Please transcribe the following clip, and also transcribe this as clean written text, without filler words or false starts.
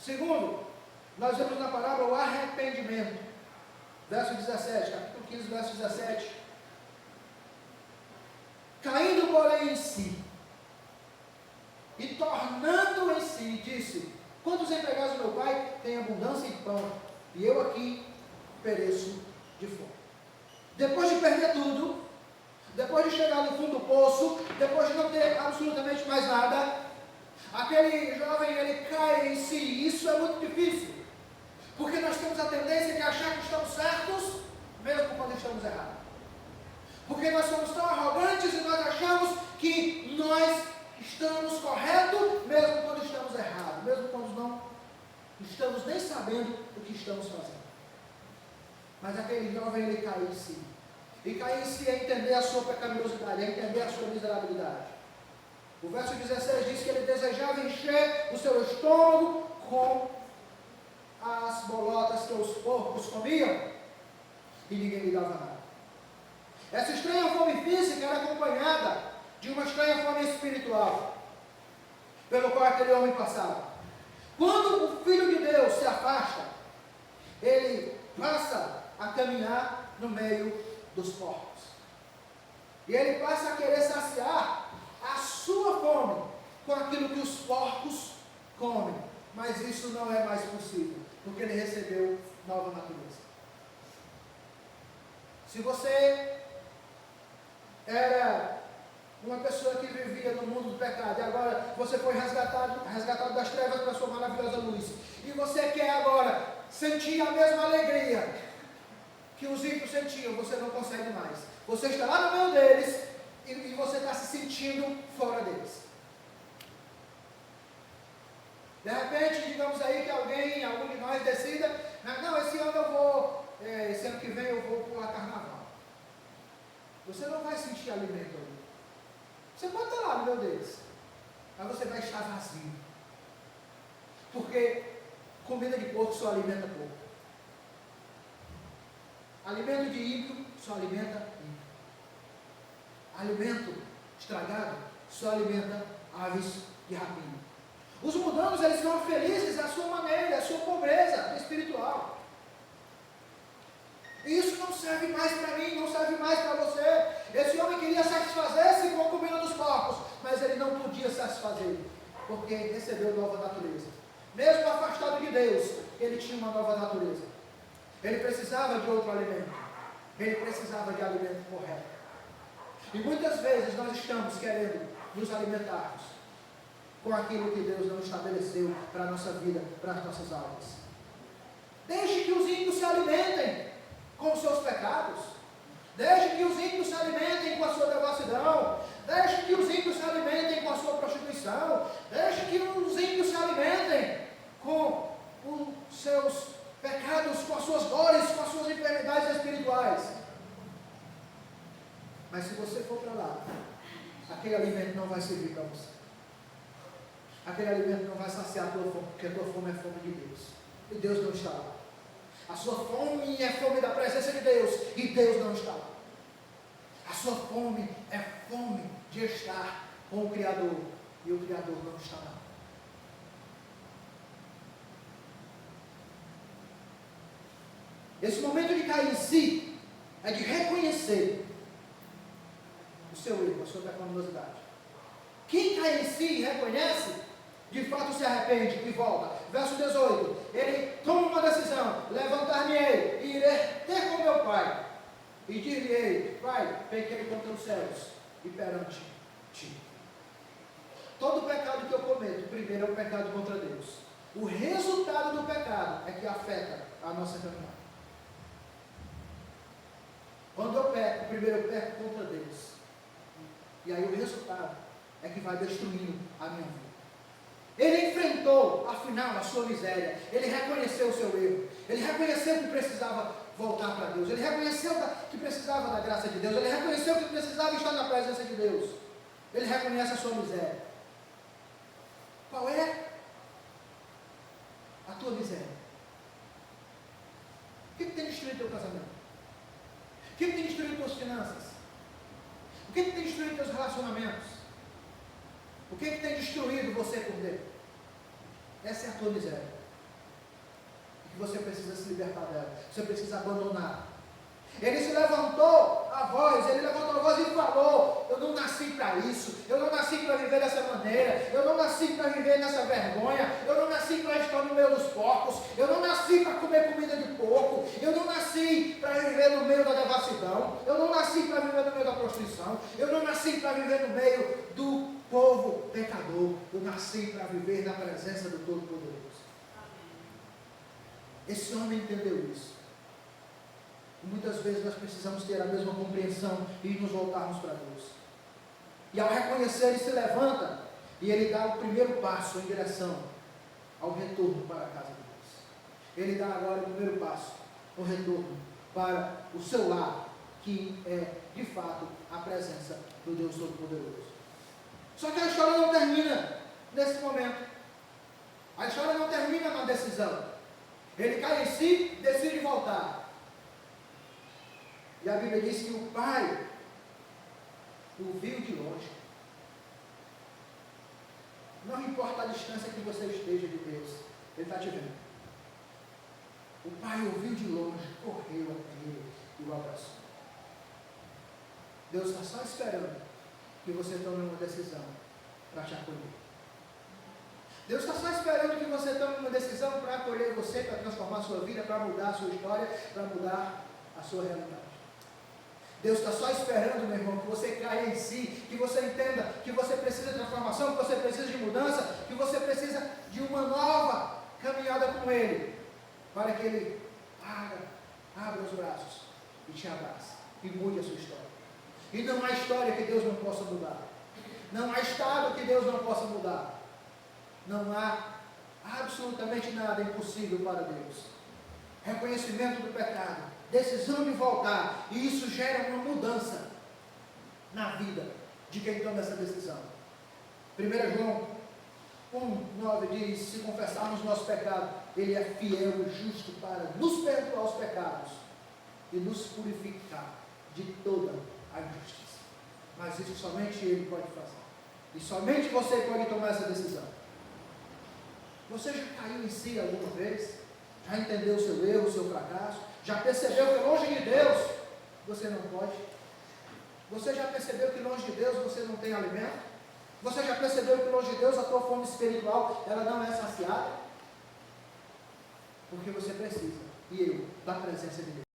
Segundo, nós vemos na parábola o arrependimento. Verso 17, capítulo 15, verso 17. Caindo, porém, em si, e tornando em si, disse: quantos empregados do meu pai têm abundância em pão, e eu aqui pereço de fome. Depois de perder tudo, depois de chegar no fundo do poço, depois de não ter absolutamente mais nada, aquele jovem, ele cai em si. Isso é muito difícil, porque nós temos a tendência de achar que estamos certos, mesmo quando estamos errados. Porque nós somos tão arrogantes e nós achamos que nós estamos corretos, mesmo quando estamos errados, mesmo quando não estamos nem sabendo o que estamos fazendo. Mas aquele jovem, ele cai em si. E cair em si é entender a sua pecaminosidade, é entender a sua miserabilidade. O verso 16 diz que ele desejava encher o seu estômago com as bolotas que os porcos comiam, e ninguém lhe dava nada. Essa estranha fome física era acompanhada de uma estranha fome espiritual, pelo qual aquele homem passava. Quando o Filho de Deus se afasta, ele passa a caminhar no meio dos porcos. E ele passa a querer saciar a sua fome com aquilo que os porcos comem. Mas isso não é mais possível, porque ele recebeu nova natureza. Se você era uma pessoa que vivia no mundo do pecado, e agora você foi resgatado das trevas para a sua maravilhosa luz, e você quer agora sentir a mesma alegria que os ímpios sentiam, você não consegue mais. Você está lá no meio deles, e você está se sentindo fora deles. De repente, digamos aí que algum de nós decida: não, esse ano eu vou, esse ano que vem eu vou pular carnaval. Você não vai sentir alimento ali. Você pode estar lá no meio deles, mas você vai estar vazio. Porque comida de porco só alimenta porco. Alimento de ímpio só alimenta ímpio. Alimento estragado só alimenta aves de rapina. Os mundanos, eles são felizes à sua maneira, à sua pobreza espiritual. Isso não serve mais para mim, não serve mais para você. Esse homem queria satisfazer-se com a comida dos porcos, mas ele não podia satisfazer, porque recebeu nova natureza. Mesmo afastado de Deus, ele tinha uma nova natureza. Ele precisava de outro alimento. Ele precisava de alimento correto. E muitas vezes nós estamos querendo nos alimentarmos com aquilo que Deus não estabeleceu para a nossa vida, para as nossas almas. Deixe que os ímpios se alimentem com os seus pecados. Deixe que os ímpios se alimentem com a sua devassidão. Deixe que os ímpios se alimentem com a sua prostituição. Deixe que os ímpios se alimentem com os seus pecados, com as suas dores, com as suas enfermidades espirituais. Mas se você for para lá, aquele alimento não vai servir para você. Aquele alimento não vai saciar a tua fome, porque a tua fome é fome de Deus. E Deus não está lá. A sua fome é fome da presença de Deus, e Deus não está lá. A sua fome é fome de estar com o Criador, e o Criador não está lá. Esse momento de cair em si é de reconhecer o seu erro, a sua pecaminosidade. Quem cai em si e reconhece, de fato se arrepende e volta. Verso 18, ele toma uma decisão: levantar-me-ei e irei ter com meu pai, e dir-lhe-ei: Pai, pequei contra os céus e perante ti. Todo pecado que eu cometo, primeiro é o pecado contra Deus. O resultado do pecado é que afeta a nossa caminhada. Quando eu peco, primeiro eu peco contra Deus. E aí o resultado é que vai destruindo a minha vida. Ele enfrentou, afinal, a sua miséria. Ele reconheceu o seu erro. Ele reconheceu que precisava voltar para Deus. Ele reconheceu que precisava da graça de Deus. Ele reconheceu que precisava estar na presença de Deus. Ele reconhece a sua miséria. Qual é a tua miséria? O que tem destruído teu casamento? O que tem destruído tuas finanças? O que tem destruído teus relacionamentos? O que tem destruído você por dentro? Essa é a tua miséria. que você precisa se libertar dela. Você precisa abandonar. Ele se levantou a voz, e falou: eu não nasci para isso, eu não nasci para viver dessa maneira, eu não nasci para viver nessa vergonha, eu não nasci para estar no meio dos porcos, eu não nasci para comer comida de porco, eu não nasci para viver no meio da devassidão, eu não nasci para viver no meio da prostituição, eu não nasci para viver no meio do povo pecador, eu nasci para viver na presença do Todo-Poderoso. Esse homem entendeu isso. E muitas vezes nós precisamos ter a mesma compreensão e nos voltarmos para Deus. E ao reconhecer, ele se levanta e ele dá o primeiro passo em direção ao retorno para a casa de Deus. Ele dá agora o primeiro passo, o retorno para o seu lar, que é de fato a presença do Deus Todo-Poderoso. Só que a história não termina nesse momento. A história não termina na decisão. Ele cai em si, decide voltar. E a Bíblia diz que o pai o viu de longe. Não importa a distância que você esteja de Deus, Ele está te vendo. O pai o viu de longe, correu até ele e o abraçou. Deus está só esperando que você tome uma decisão para te acolher. Deus está só esperando que você tome uma decisão para acolher você, para transformar a sua vida, para mudar a sua história, para mudar a sua realidade. Deus está só esperando, meu irmão, que você caia em si, que você entenda que você precisa de transformação, que você precisa de mudança, que você precisa de uma nova caminhada com Ele, para que Ele abra os braços e te abrace e mude a sua história. E não há história que Deus não possa mudar. Não há estado que Deus não possa mudar. Não há absolutamente nada impossível para Deus. Reconhecimento do pecado, decisão de voltar, e isso gera uma mudança na vida de quem toma essa decisão. 1 João 1,9 diz: se confessarmos nosso pecado, Ele é fiel e justo para nos perdoar os pecados e nos purificar de toda a injustiça. Mas isso somente Ele pode fazer. E somente você pode tomar essa decisão. Você já caiu em si alguma vez? Já entendeu o seu erro, o seu fracasso? Já percebeu que longe de Deus você não pode? Você já percebeu que longe de Deus você não tem alimento? Você já percebeu que longe de Deus a tua fome espiritual ela não é saciada? Porque você precisa, e eu, da presença de Deus.